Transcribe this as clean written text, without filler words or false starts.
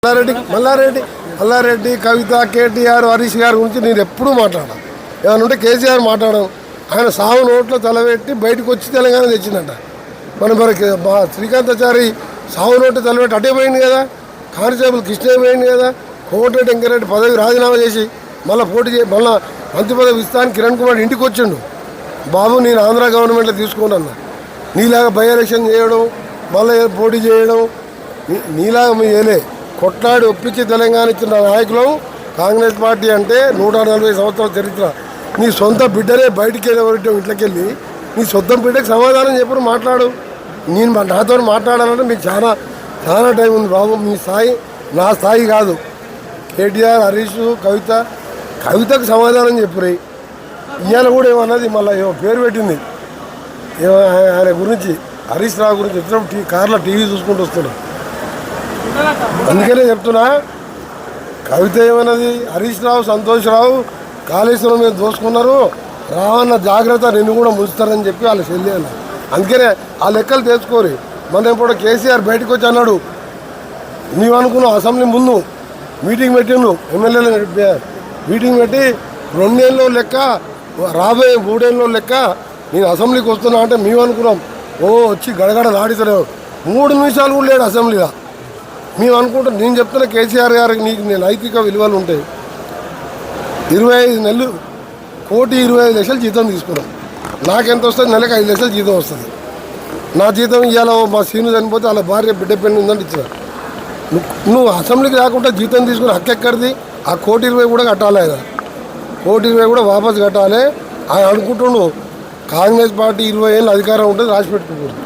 మల్లారెడ్డి కవిత కేటీఆర్ హరీష్ గారి గురించి నేను ఎప్పుడూ మాట్లాడా. ఏమైనా ఉంటే కేసీఆర్ మాట్లాడడం. ఆయన సాగు నోట్లో తలబెట్టి బయటకు వచ్చి తెలంగాణ తెచ్చిందంట. మరి శ్రీకాంతాచారి సాగు నోట్లో తలబెట్టి అటే పోయింది కదా, కానిస్టేబుల్ కృష్ణ పోయింది కదా, కోమటిరెడ్డి వెంకరెడ్డి పదవి రాజీనామా చేసి మళ్ళీ మళ్ళీ మంత్రి పదవి ఇస్తాను కిరణ్ కుమార్ ఇంటికి వచ్చిండు. బాబు నేను ఆంధ్ర గవర్నమెంట్లో తీసుకున్నాను, నీలాగా బై ఎలక్షన్ చేయడం మళ్ళీ పోటీ చేయడం నీలాగా ఏలే కొట్లాడి ఒప్పించి తెలంగాణ ఇచ్చిన నాయకులు కాంగ్రెస్ పార్టీ అంటే 140 సంవత్సరాల చరిత్ర. నీ సొంత బిడ్డనే బయటికి వెళ్ళి ఇంట్లోకి వెళ్ళి నీ సొంత బిడ్డకి సమాధానం చెప్పు, మాట్లాడు. నేను నాతో మాట్లాడాలంటే మీకు చాలా చాలా టైం ఉంది బాబు. మీ స్థాయి నా స్థాయి కాదు. కేటీఆర్ హరీష్ కవితకు సమాధానం చెప్పురే. ఇవాళ కూడా ఏమన్నది మళ్ళీ పేరు పెట్టింది ఆయన గురించి, హరీష్ రావు గురించి వచ్చినప్పుడు కార్లో టీవీ చూసుకుంటూ వస్తున్నాడు. అందుకనే చెప్తున్నా, కవిత ఏమన్నది హరీష్ రావు సంతోష్ రావు కాళేశ్వరం మీద దోసుకున్నారు, రావన్న జాగ్రత్త నిన్ను కూడా ముంచుతారని చెప్పి వాళ్ళు చెల్లి. అందుకనే ఆ లెక్కలు తెచ్చుకోరు. మన ఇప్పుడు కేసీఆర్ బయటకు వచ్చి అన్నాడు, నీవు అనుకున్నావు అసెంబ్లీ ముందు మీటింగ్ పెట్టిండు, ఎమ్మెల్యేలు మీటింగ్ పెట్టి 2 ఏళ్ళలో లెక్క రాబోయే 3 ఏళ్ళలో లెక్క నేను అసెంబ్లీకి వస్తున్నా అంటే మేము అనుకున్నాం వచ్చి గడగడ నాడితలేవు. 3 నిమిషాలు కూడా లేడు అసెంబ్లీలో. మేము అనుకుంటాం, నేను చెప్తున్నా కేసీఆర్ గారికి నీకు నేను నైతిక విలువలు ఉంటాయి. 25 నెలలు 1,25,00,000 జీతం తీసుకున్నాం. నాకెంత వస్తుంది? నెలకు 5 లక్షలు జీతం వస్తుంది. నా జీతం ఇవాళ మా సీను చనిపోతే వాళ్ళ భార్య బిడ్డ పెళ్లి ఉందని ఇచ్చిన. నువ్వు అసెంబ్లీకి రాకుండా జీతం తీసుకుని హక్కు ఎక్కడిది? ఆ 1,20,00,000 కూడా కట్టాలి, ఆయన 1,20,00,000 కూడా వాపసు కట్టాలి. ఆయన అనుకుంటుండు కాంగ్రెస్ పార్టీ 20 ఏళ్ళు అధికారం ఉంటుంది రాసి పెట్టుకుంటుంది.